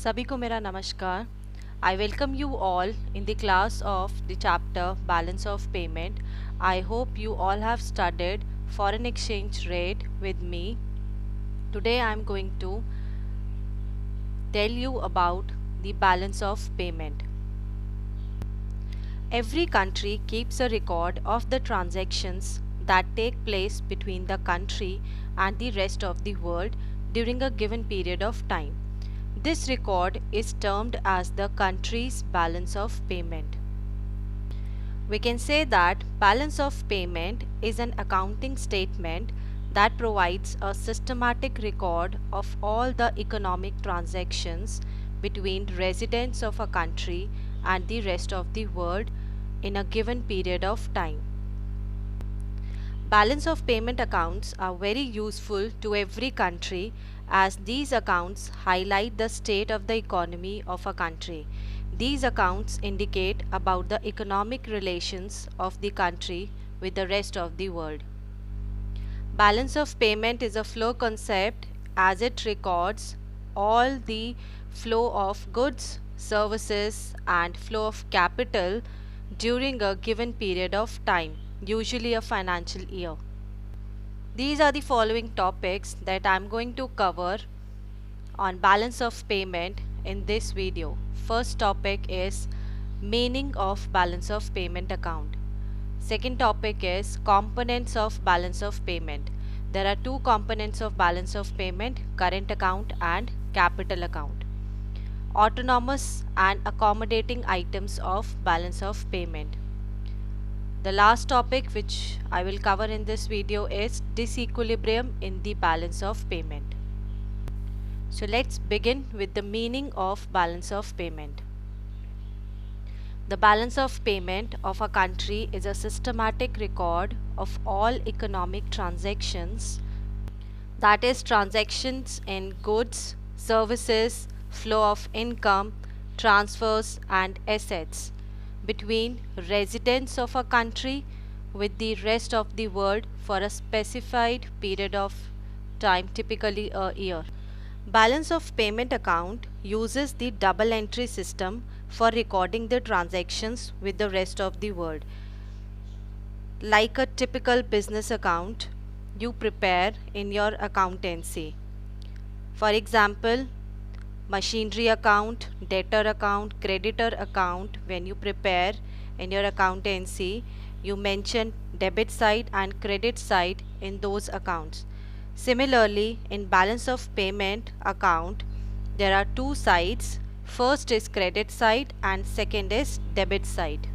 सभी को मेरा नमस्कार. I welcome you all in the class of the chapter Balance of Payment. I hope you all have studied foreign exchange rate with me. Today I am going to tell you about the balance of payment. Every country keeps a record of the transactions that take place between the country and the rest of the world during a given period of time. This record is termed as the country's balance of payment. We can say that balance of payment is an accounting statement that provides a systematic record of all the economic transactions between residents of a country and the rest of the world in a given period of time. Balance of payment accounts are very useful to every country as these accounts highlight the state of the economy of a country. These accounts indicate about the economic relations of the country with the rest of the world. Balance of payment is a flow concept as it records all the flow of goods, services and flow of capital during a given period of time, usually a financial year. These are the following topics that I am going to cover on balance of payment in this video. First topic is meaning of balance of payment account. Second topic is components of balance of payment. There are two components of balance of payment, current account and capital account. Autonomous and accommodating items of balance of payment. The last topic which I will cover in this video is disequilibrium in the balance of payment. So let's begin with the meaning of balance of payment. The balance of payment of a country is a systematic record of all economic transactions, that is transactions in goods, services, flow of income, transfers and assets between residents of a country with the rest of the world for a specified period of time, typically a year. Balance of payment account uses the double entry system for recording the transactions with the rest of the world. Like a typical business account you prepare in your accountancy. For example, machinery account, debtor account, creditor account, when you prepare in your accountancy, you mention debit side and credit side in those accounts. Similarly, in balance of payment account, there are two sides. First is credit side and second is debit side.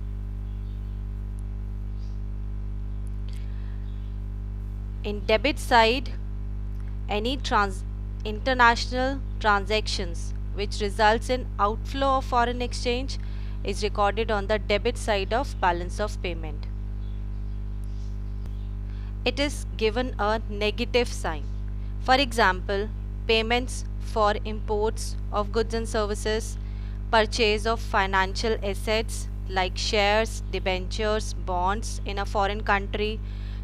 In debit side, any international transactions which results in outflow of foreign exchange is recorded on the debit side of balance of payment. It is given a negative sign. For example, payments for imports of goods and services, purchase of financial assets like shares, debentures, bonds in a foreign country,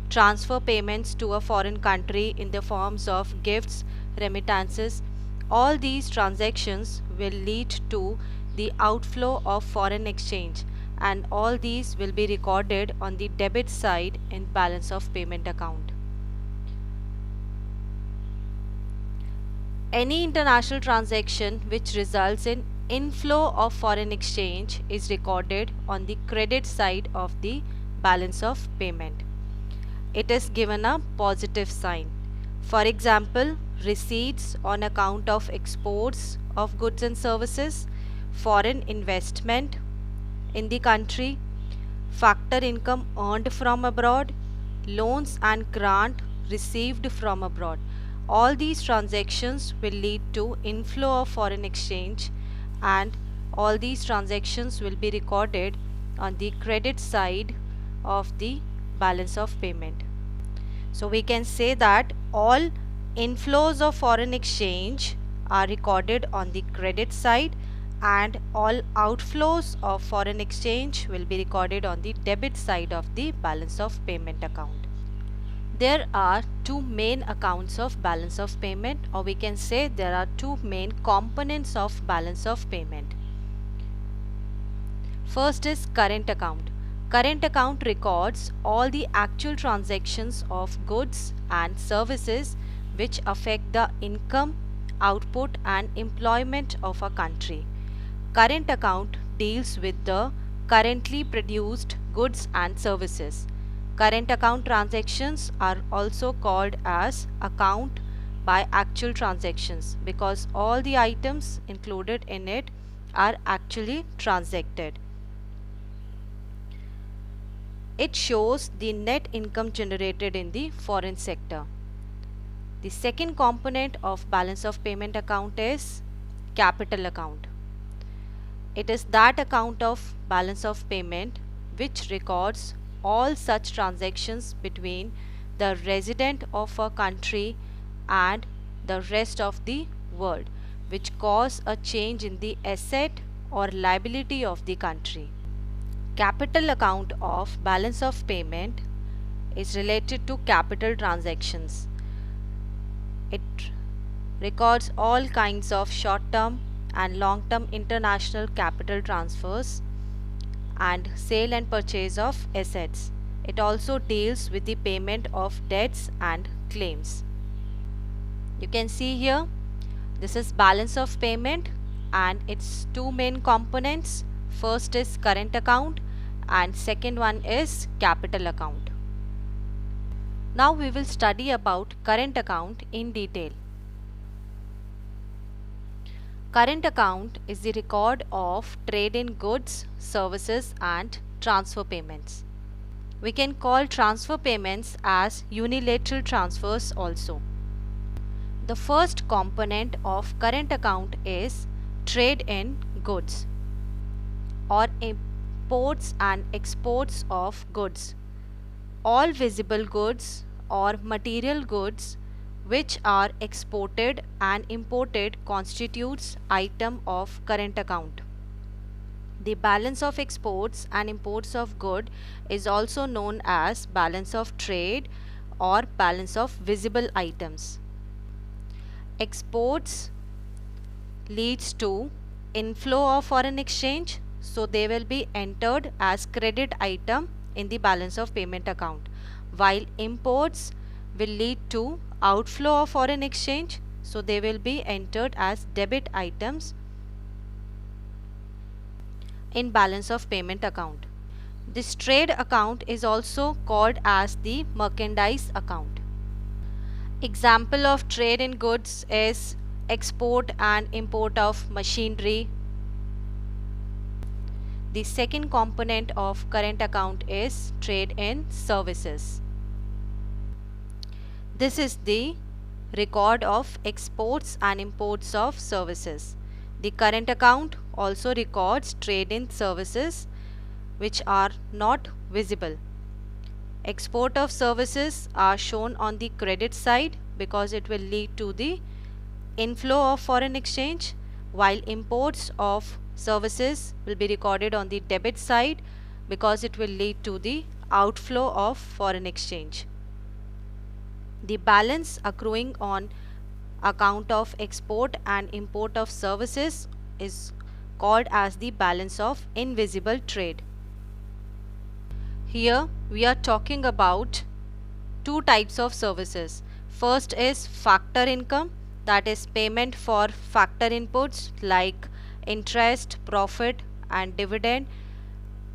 transfer payments to a foreign country in the forms of gifts, remittances. All these transactions will lead to the outflow of foreign exchange, and all these will be recorded on the debit side in balance of payment account. Any international transaction which results in inflow of foreign exchange is recorded on the credit side of the balance of payment. It is given a positive sign. For example, receipts on account of exports of goods and services, foreign investment in the country, factor income earned from abroad, loans and grant received from abroad. All these transactions will lead to inflow of foreign exchange, and all these transactions will be recorded on the credit side of the balance of payment. So we can say that all inflows of foreign exchange are recorded on the credit side and all outflows of foreign exchange will be recorded on the debit side of the balance of payment account. There are two main accounts of balance of payment, or we can say there are two main components of balance of payment. First is current account. Current account records all the actual transactions of goods and services which affect the income, output and employment of a country. Current account deals with the currently produced goods and services. Current account transactions are also called as account by actual transactions because all the items included in it are actually transacted. It shows the net income generated in the foreign sector. The second component of balance of payment account is capital account. It is that account of balance of payment which records all such transactions between the resident of a country and the rest of the world which cause a change in the asset or liability of the country. Capital account of balance of payment is related to capital transactions. It records all kinds of short-term and long-term international capital transfers and sale and purchase of assets. It also deals with the payment of debts and claims. You can see here, this is balance of payment and its two main components. First is current account and second one is capital account. Now we will study about current account in detail. Current account is the record of trade in goods, services and transfer payments. We can call transfer payments as unilateral transfers also. The first component of current account is trade in goods or imports and exports of goods. All visible goods or material goods which are exported and imported constitutes item of current account. The balance of exports and imports of good is also known as balance of trade or balance of visible items. Exports leads to inflow of foreign exchange, so they will be entered as credit item in the balance of payment account, while imports will lead to outflow of foreign exchange, so they will be entered as debit items in balance of payment account. This trade account is also called as the merchandise account. Example of trade in goods is export and import of machinery. The second component of current account is trade in services. This is the record of exports and imports of services. The current account also records trade in services which are not visible. Export of services are shown on the credit side because it will lead to the inflow of foreign exchange, while imports of services will be recorded on the debit side because it will lead to the outflow of foreign exchange. The balance accruing on account of export and import of services is called as the balance of invisible trade. Here we are talking about two types of services. First is factor income, that is payment for factor inputs like interest, profit and dividend,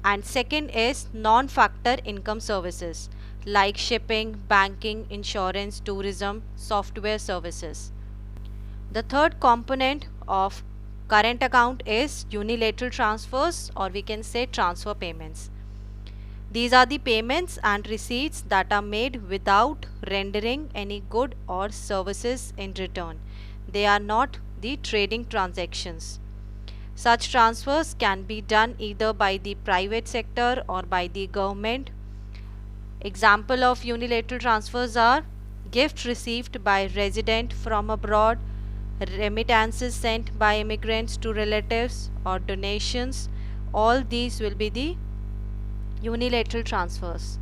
and second is non-factor income services like shipping, banking, insurance, tourism, software services. The third component of current account is unilateral transfers, or we can say transfer payments. These are the payments and receipts that are made without rendering any good or services in return. They are not the trading transactions. Such transfers can be done either by the private sector or by the government. Example of unilateral transfers are gift received by resident from abroad, remittances sent by immigrants to relatives, or donations. All these will be the unilateral transfers.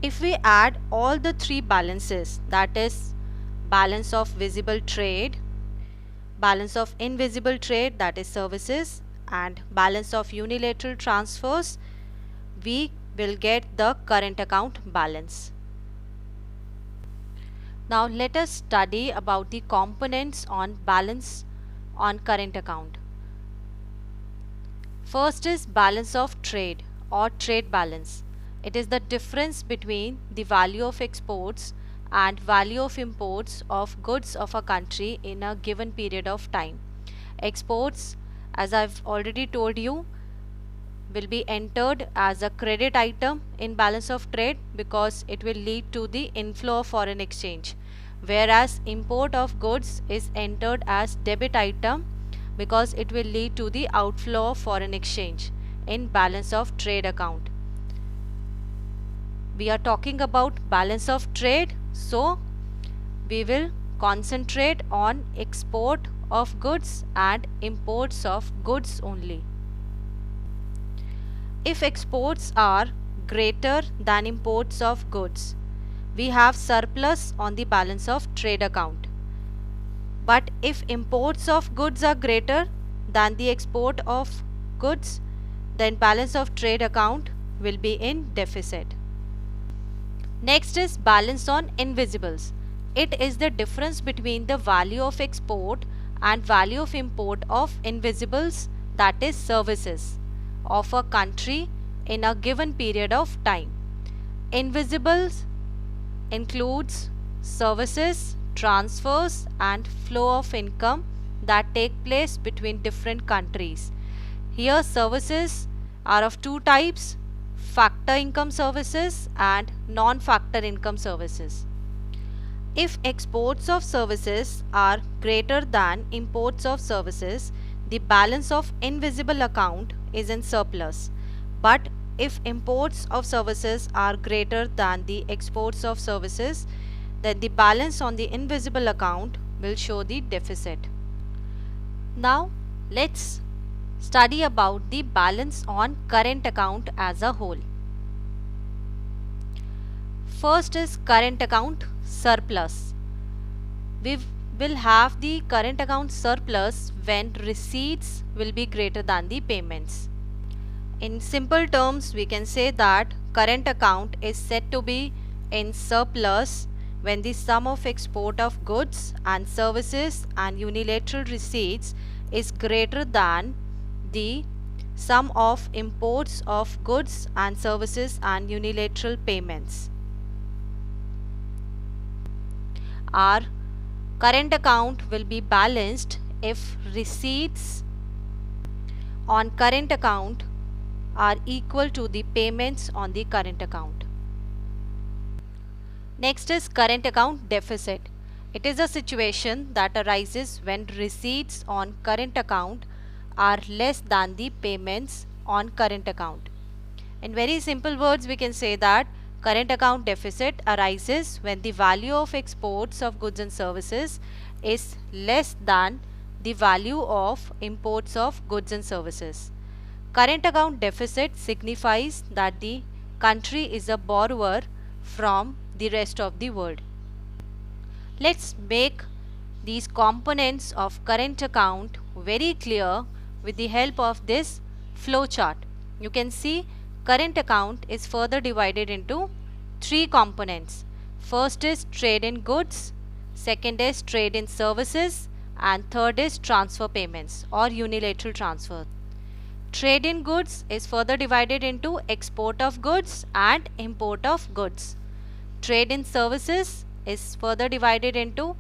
If we add all the three balances, that is balance of visible trade, balance of invisible trade, that is services, and balance of unilateral transfers, we will get the current account balance. Now let us study about the components on balance on current account. First is balance of trade or trade balance. It is the difference between the value of exports and value of imports of goods of a country in a given period of time. Exports, as I've already told you, will be entered as a credit item in balance of trade because it will lead to the inflow of foreign exchange, whereas import of goods is entered as debit item because it will lead to the outflow of foreign exchange in balance of trade account. We are talking about balance of trade, so we will concentrate on export of goods and imports of goods only. If exports are greater than imports of goods, we have surplus on the balance of trade account. But if imports of goods are greater than the export of goods, then balance of trade account will be in deficit. Next is balance on invisibles. It is the difference between the value of export and value of import of invisibles, that is services, of a country in a given period of time. Invisibles includes services, transfers and flow of income that take place between different countries. Here services are of two types: factor income services and non-factor income services. If exports of services are greater than imports of services, the balance of invisible account is in surplus. But if imports of services are greater than the exports of services, then the balance on the invisible account will show the deficit. Now let's study about the balance on current account as a whole. First is current account surplus. We will have the current account surplus when receipts will be greater than the payments. In simple terms, we can say that current account is said to be in surplus when the sum of export of goods and services and unilateral receipts is greater than the sum of imports of goods and services and unilateral payments. Our current account will be balanced if receipts on current account are equal to the payments on the current account. Next is current account deficit. It is a situation that arises when receipts on current account are less than the payments on current account. In very simple words, we can say that current account deficit arises when the value of exports of goods and services is less than the value of imports of goods and services. Current account deficit signifies that the country is a borrower from the rest of the world. Let's make these components of current account very clear with the help of this flow chart. You can see current account is further divided into three components. First is trade in goods, second is trade in services, and third is transfer payments or unilateral transfer. Trade in goods is further divided into export of goods and import of goods. Trade in services is further divided into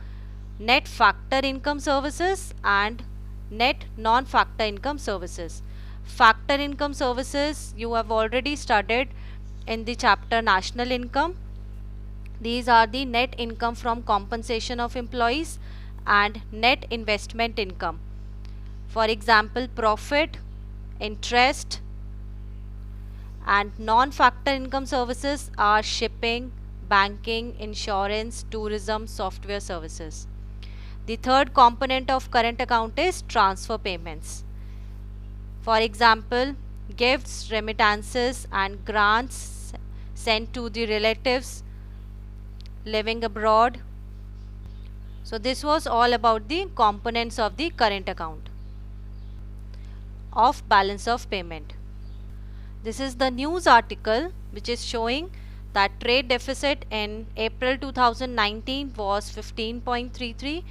net factor income services and net non-factor income services. Factor income services you have already studied in the chapter national income. These are the net income from compensation of employees and net investment income. For example, profit, interest, and non-factor income services are shipping, banking, insurance, tourism, software services. The third component of current account is transfer payments. For example, gifts, remittances and grants, sent to the relatives living abroad. So this was all about the components of the current account of balance of payment. This is the news article which is showing that trade deficit in April 2019 was 15.33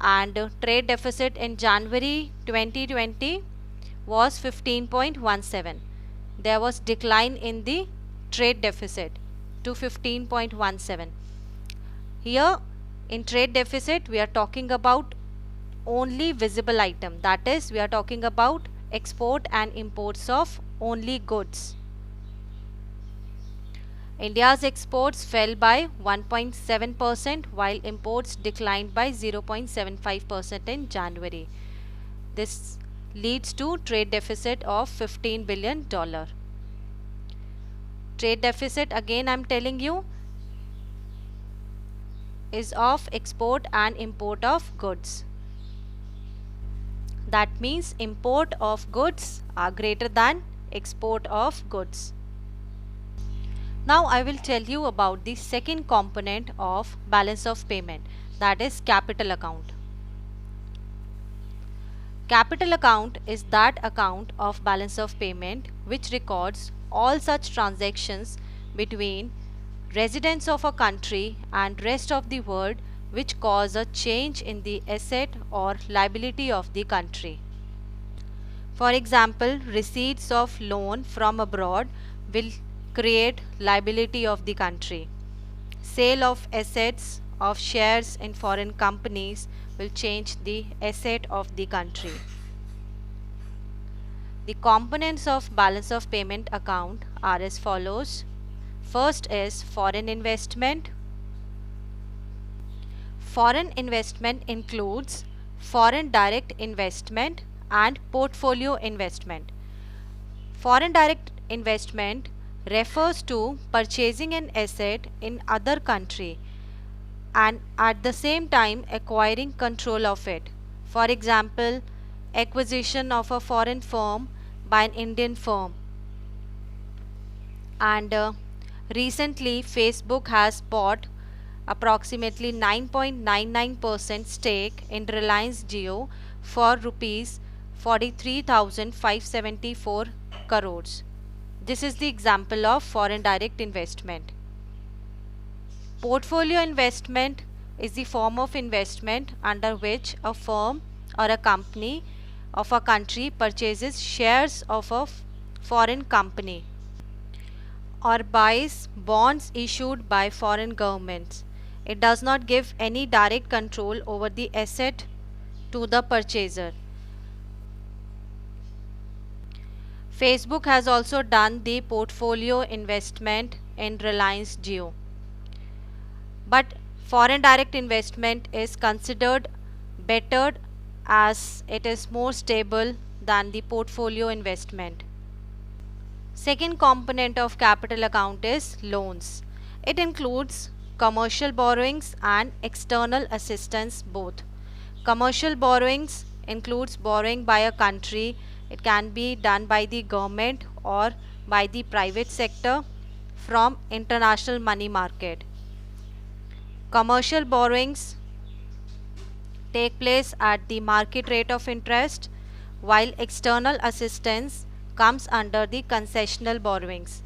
and trade deficit in January 2020 was 15.17. There was decline in the trade deficit to 15.17. Here in trade deficit we are talking about only visible item, that is we are talking about export and imports of only goods. India's exports fell by 1.7% while imports declined by 0.75% in January. This leads to trade deficit of $15 billion. Trade deficit, again I am telling you, is of export and import of goods. That means import of goods are greater than export of goods. Now I will tell you about the second component of balance of payment, that is capital account. Capital account is that account of balance of payment which records all such transactions between residents of a country and rest of the world which cause a change in the asset or liability of the country. For example, receipts of loan from abroad will create liability of the country. Sale of assets of shares in foreign companies will change the asset of the country. The components of balance of payment account are as follows. First is foreign investment. Foreign investment includes foreign direct investment and portfolio investment. Foreign direct investment refers to purchasing an asset in other country and at the same time acquiring control of it. For example, acquisition of a foreign firm by an Indian firm. And recently Facebook has bought approximately 9.99% stake in Reliance Jio for rupees 43,574 crores. This is the example of foreign direct investment. Portfolio investment is the form of investment under which a firm or a company of a country purchases shares of a foreign company or buys bonds issued by foreign governments. It does not give any direct control over the asset to the purchaser. Facebook has also done the portfolio investment in Reliance Jio. But foreign direct investment is considered better as it is more stable than the portfolio investment. Second component of capital account is loans. It includes commercial borrowings and external assistance both. Commercial borrowings includes borrowing by a country. It can be done by the government or by the private sector from international money market. Commercial borrowings take place at the market rate of interest, while external assistance comes under the concessional borrowings.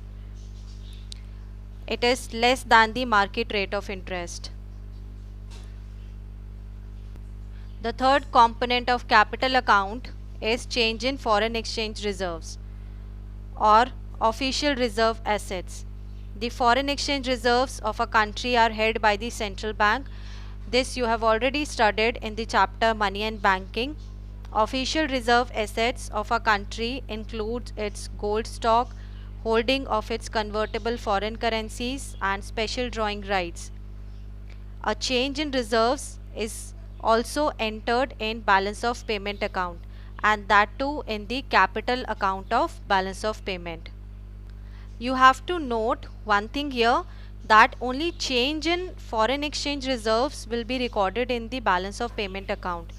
It is less than the market rate of interest. The third component of capital account is change in foreign exchange reserves or official reserve assets. The foreign exchange reserves of a country are held by the central bank. This you have already studied in the chapter Money and Banking. Official reserve assets of a country includes its gold stock, holding of its convertible foreign currencies and special drawing rights. A change in reserves is also entered in balance of payment account, and that too in the capital account of balance of payment. You have to note one thing here, that only change in foreign exchange reserves will be recorded in the balance of payment account.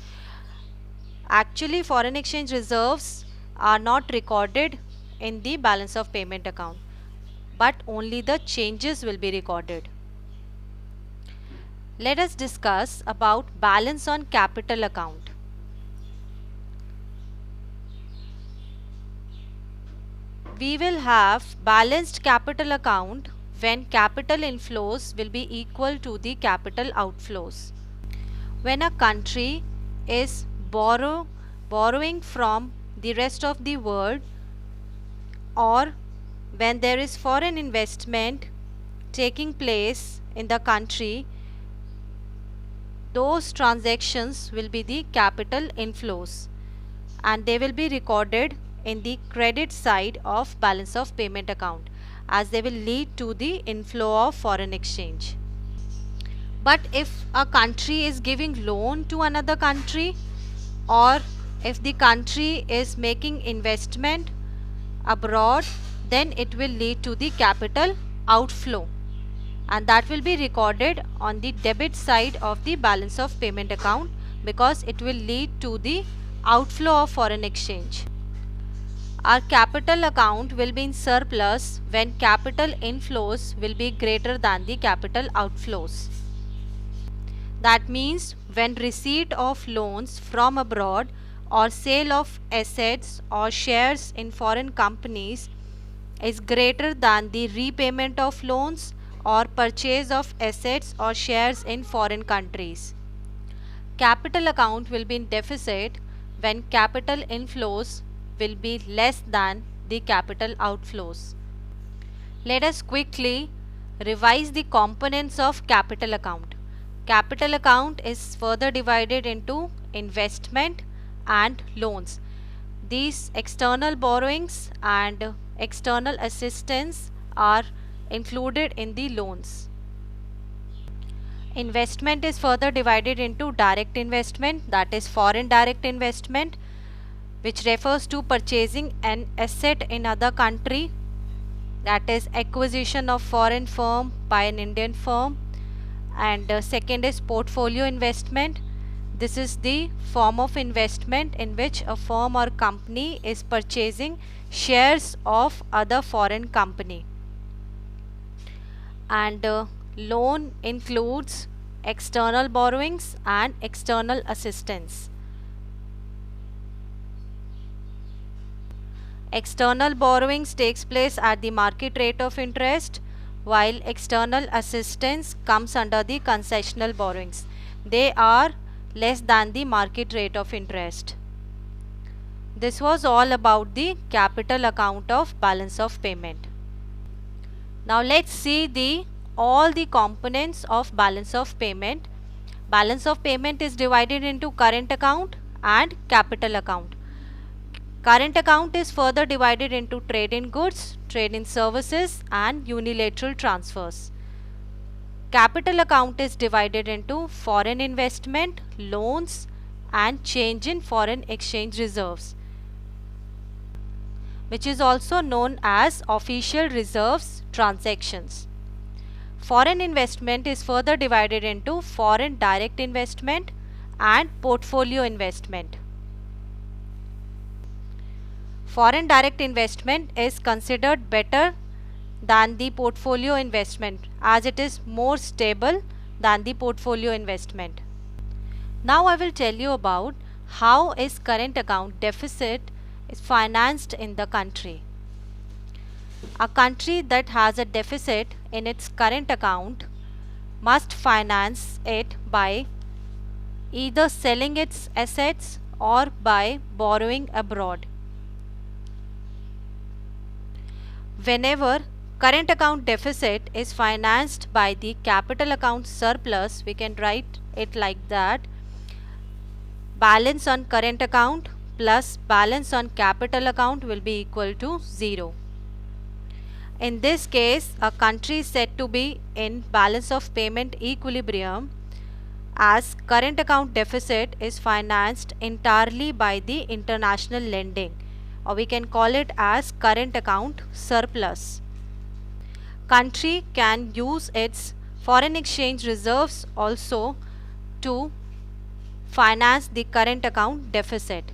Actually, foreign exchange reserves are not recorded in the balance of payment account. but only the changes will be recorded. Let us discuss about balance on capital account. We will have balanced capital account when capital inflows will be equal to the capital outflows. When a country is borrowing from the rest of the world, or when there is foreign investment taking place in the country, those transactions will be the capital inflows and they will be recorded in the credit side of balance of payment account, as they will lead to the inflow of foreign exchange. But if a country is giving loan to another country, or if the country is making investment abroad, then it will lead to the capital outflow, and that will be recorded on the debit side of the balance of payment account, because it will lead to the outflow of foreign exchange. Our capital account will be in surplus when capital inflows will be greater than the capital outflows. That means when receipt of loans from abroad or sale of assets or shares in foreign companies is greater than the repayment of loans or purchase of assets or shares in foreign countries. Capital account will be in deficit when capital inflows will be less than the capital outflows. Let us quickly revise the components of capital account. Capital account is further divided into investment and loans. These external borrowings and external assistance are included in the loans. Investment is further divided into direct investment, that is foreign direct investment, which refers to purchasing an asset in other country, that is acquisition of foreign firm by an Indian firm. And second is portfolio investment. This is the form of investment in which a firm or company is purchasing shares of other foreign company. And loan includes external borrowings and external assistance. External borrowings takes place at the market rate of interest, while external assistance comes under the concessional borrowings. They are less than the market rate of interest. This was all about the capital account of balance of payment. Now let's see all the components of balance of payment. Balance of payment is divided into current account and capital account. Current account is further divided into trade in goods, trade in services and unilateral transfers. Capital account is divided into foreign investment, loans and change in foreign exchange reserves, which is also known as official reserves transactions. Foreign investment is further divided into foreign direct investment and portfolio investment. Foreign direct investment is considered better than the portfolio investment, as it is more stable than the portfolio investment. Now I will tell you about how is current account deficit is financed in the country. A country that has a deficit in its current account must finance it by either selling its assets or by borrowing abroad. Whenever current account deficit is financed by the capital account surplus, we can write it like that: balance on current account plus balance on capital account will be equal to 0. In this case, a country is said to be in balance of payment equilibrium, as current account deficit is financed entirely by the international lending, or we can call it as current account surplus. Country can use its foreign exchange reserves also to finance the current account deficit.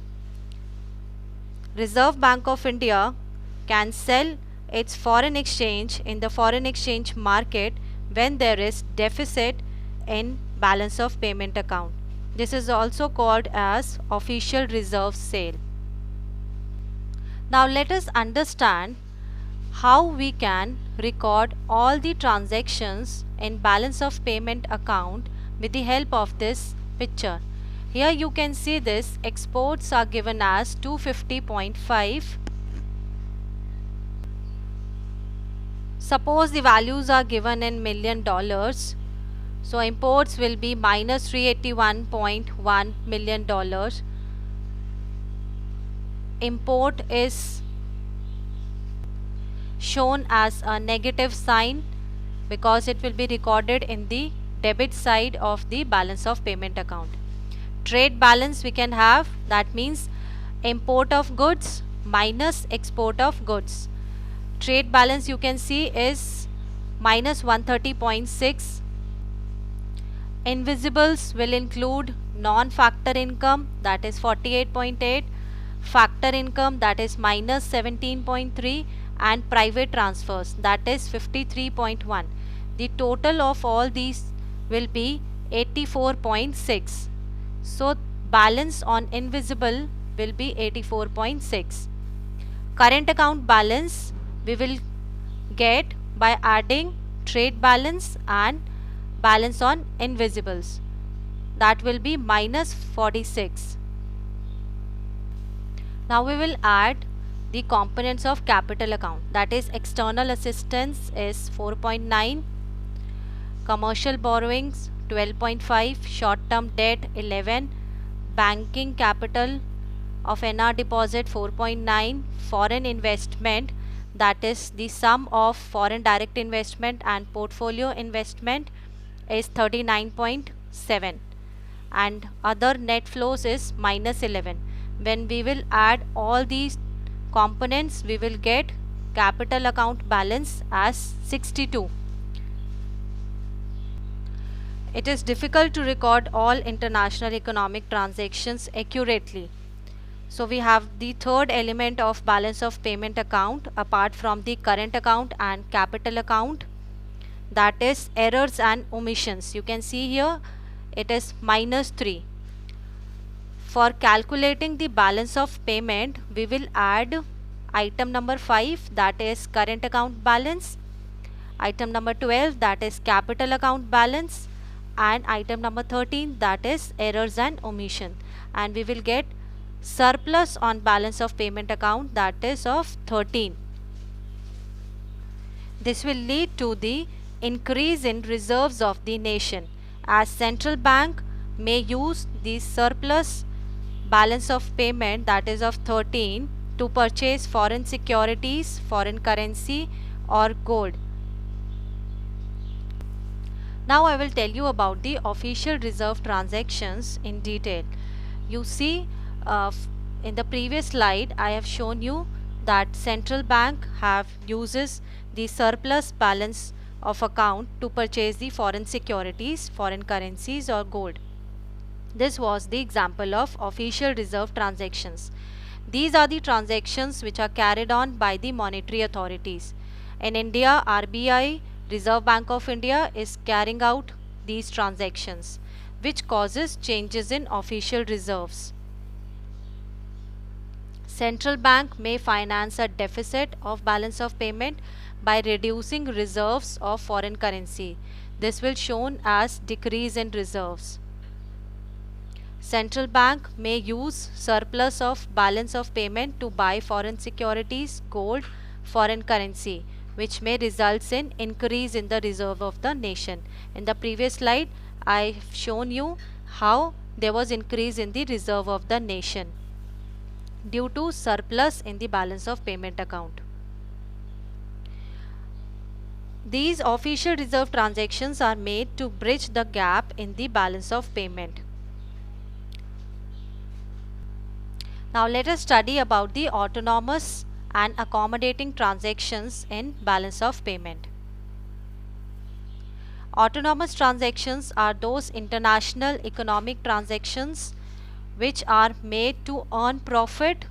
Reserve Bank of India can sell its foreign exchange in the foreign exchange market when there is deficit in balance of payment account. This is also called as official reserve sale. Now let us understand how we can record all the transactions in balance of payment account with the help of this picture. Here you can see this exports are given as 250.5. Suppose the values are given in $1,000,000. So imports will be minus $381.1 million. Import is shown as a negative sign because it will be recorded in the debit side of the balance of payment account. Trade balance we can have, that means import of goods minus export of goods. Trade balance you can see is minus 130.6. Invisibles will include non-factor income, that is 48.8, factor income, that is minus 17.3, and private transfers, that is 53.1. The total of all these will be 84.6. So balance on invisible will be 84.6. Current account balance we will get by adding trade balance and balance on invisibles, that will be minus 46. Now we will add the components of capital account, that is external assistance is 4.9, commercial borrowings 12.5, short term debt 11, banking capital of NR deposit 4.9, foreign investment, that is the sum of foreign direct investment and portfolio investment is 39.7, and other net flows is minus 11. When we will add all these components, we will get capital account balance as 62. It is difficult to record all international economic transactions accurately. So we have the third element of balance of payment account apart from the current account and capital account, that is errors and omissions. You can see here it is minus 3. For calculating the balance of payment, we will add item number 5, that is current account balance, item number 12, that is capital account balance, and item number 13, that is errors and omission, and we will get surplus on balance of payment account, that is of 13. This will lead to the increase in reserves of the nation, as central bank may use the surplus balance of payment, that is of 13, to purchase foreign securities, foreign currency or gold. Now I will tell you about the official reserve transactions in detail. You see in the previous slide I have shown you that central bank uses the surplus balance of account to purchase the foreign securities, foreign currencies or gold. This was the example of official reserve transactions. These are the transactions which are carried on by the monetary authorities. In India, RBI, Reserve Bank of India, is carrying out these transactions, which causes changes in official reserves. Central bank may finance a deficit of balance of payment by reducing reserves of foreign currency. This will shown as decrease in reserves. Central bank may use surplus of balance of payment to buy foreign securities, gold, foreign currency, which may result in increase in the reserve of the nation. In the previous slide, I have shown you how there was increase in the reserve of the nation due to surplus in the balance of payment account. These official reserve transactions are made to bridge the gap in the balance of payment. Now let us study about the autonomous and accommodating transactions in balance of payment. Autonomous transactions are those international economic transactions which are made to earn profit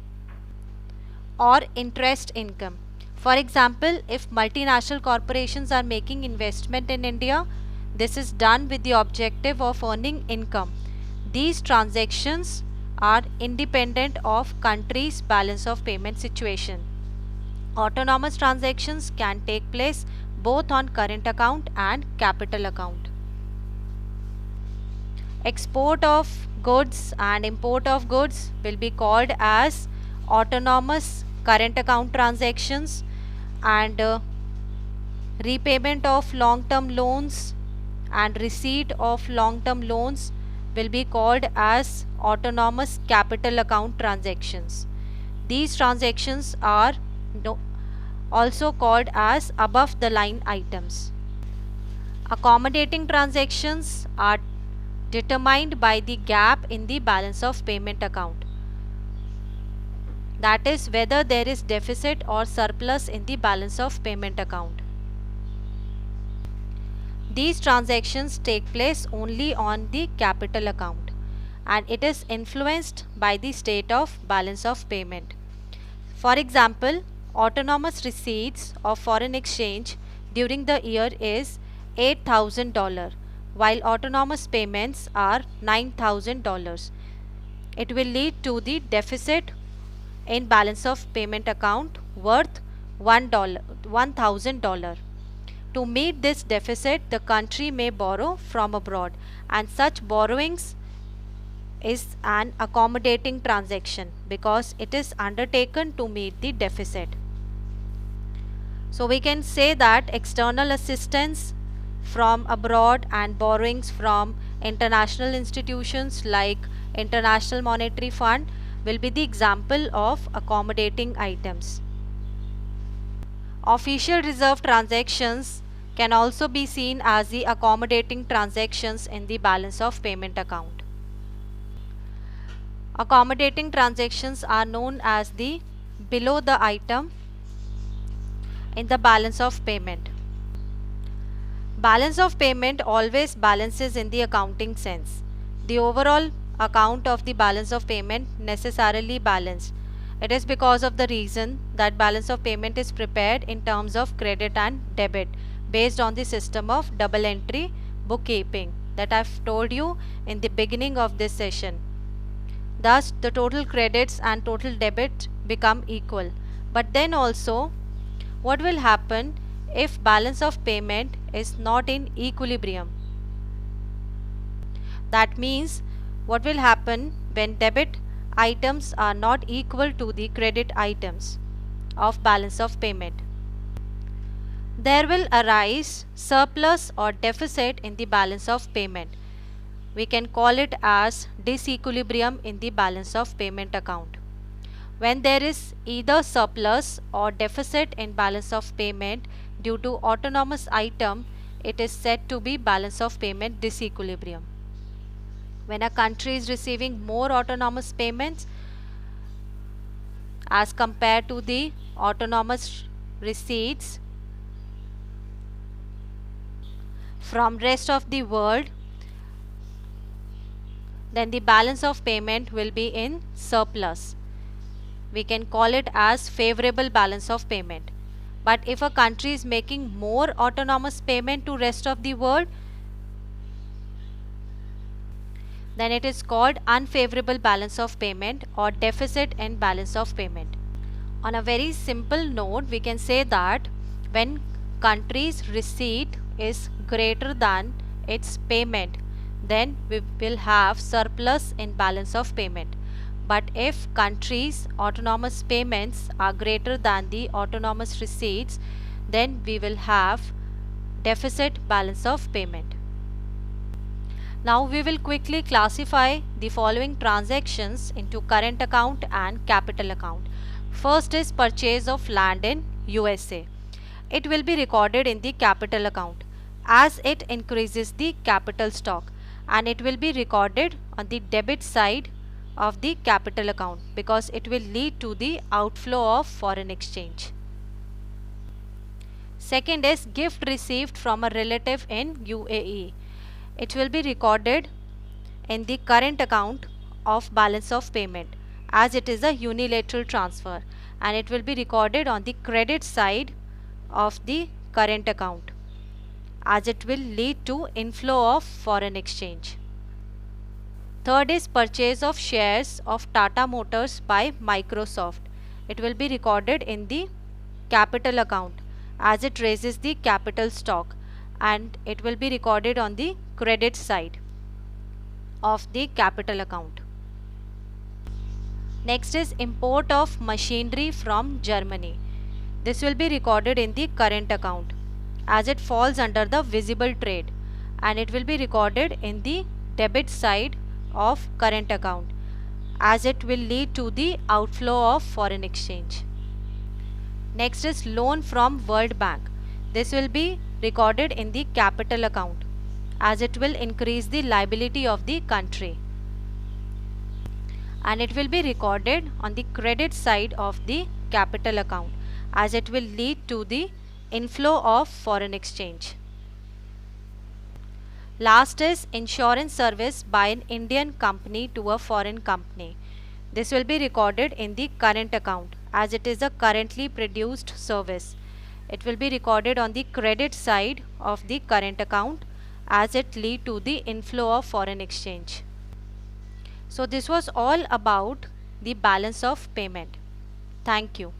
or interest income. For example, if multinational corporations are making investment in India, this is done with the objective of earning income. These transactions are independent of country's balance of payment situation. Autonomous transactions can take place both on current account and capital account. Export of goods and import of goods will be called as autonomous current account transactions, and repayment of long-term loans and receipt of long-term loans will be called as autonomous capital account transactions. These transactions are also called as above the line items. Accommodating transactions are determined by the gap in the balance of payment account. That is, whether there is deficit or surplus in the balance of payment account. These transactions take place only on the capital account, and it is influenced by the state of balance of payment. For example, autonomous receipts of foreign exchange during the year is $8,000, while autonomous payments are $9,000. It will lead to the deficit in balance of payment account worth $1,000. To meet this deficit, the country may borrow from abroad, and such borrowings is an accommodating transaction because it is undertaken to meet the deficit. So we can say that external assistance from abroad and borrowings from international institutions like International Monetary Fund will be the example of accommodating items. Official reserve transactions can also be seen as the accommodating transactions in the balance of payment account. Accommodating transactions are known as the below the item in the balance of payment. Balance of payment always balances in the accounting sense. The overall account of the balance of payment necessarily balanced. It is because of the reason that balance of payment is prepared in terms of credit and debit based on the system of double entry bookkeeping that I've told you in the beginning of this session. Thus, the total credits and total debit become equal. But then also, what will happen if balance of payment is not in equilibrium? That means what will happen when debit items are not equal to the credit items of balance of payment? There will arise surplus or deficit in the balance of payment. We can call it as disequilibrium in the balance of payment account. When there is either surplus or deficit in balance of payment due to autonomous item, it is said to be balance of payment disequilibrium. When a country is receiving more autonomous payments as compared to the autonomous receipts from rest of the world, then the balance of payment will be in surplus. We can call it as favorable balance of payment. But if a country is making more autonomous payment to rest of the world, then it is called unfavorable balance of payment or deficit in balance of payment. On a very simple note, we can say that when country's receipt is greater than its payment, then we will have surplus in balance of payment. But if country's autonomous payments are greater than the autonomous receipts, then we will have deficit balance of payment. Now we will quickly classify the following transactions into current account and capital account. First is purchase of land in USA. It will be recorded in the capital account as it increases the capital stock, and it will be recorded on the debit side of the capital account because it will lead to the outflow of foreign exchange. Second is gift received from a relative in UAE. It will be recorded in the current account of balance of payment as it is a unilateral transfer, and it will be recorded on the credit side of the current account, as it will lead to inflow of foreign exchange. Third is purchase of shares of Tata Motors by Microsoft. It will be recorded in the capital account as it raises the capital stock, and it will be recorded on the credit side of the capital account. Next is import of machinery from Germany. This will be recorded in the current account as it falls under the visible trade, and it will be recorded in the debit side of current account as it will lead to the outflow of foreign exchange. Next is loan from World Bank. This will be recorded in the capital account as it will increase the liability of the country, and it will be recorded on the credit side of the capital account as it will lead to the inflow of foreign exchange. Last is insurance service by an Indian company to a foreign company. This will be recorded in the current account as it is a currently produced service. It will be recorded on the credit side of the current account as it lead to the inflow of foreign exchange. So this was all about the balance of payment. Thank you.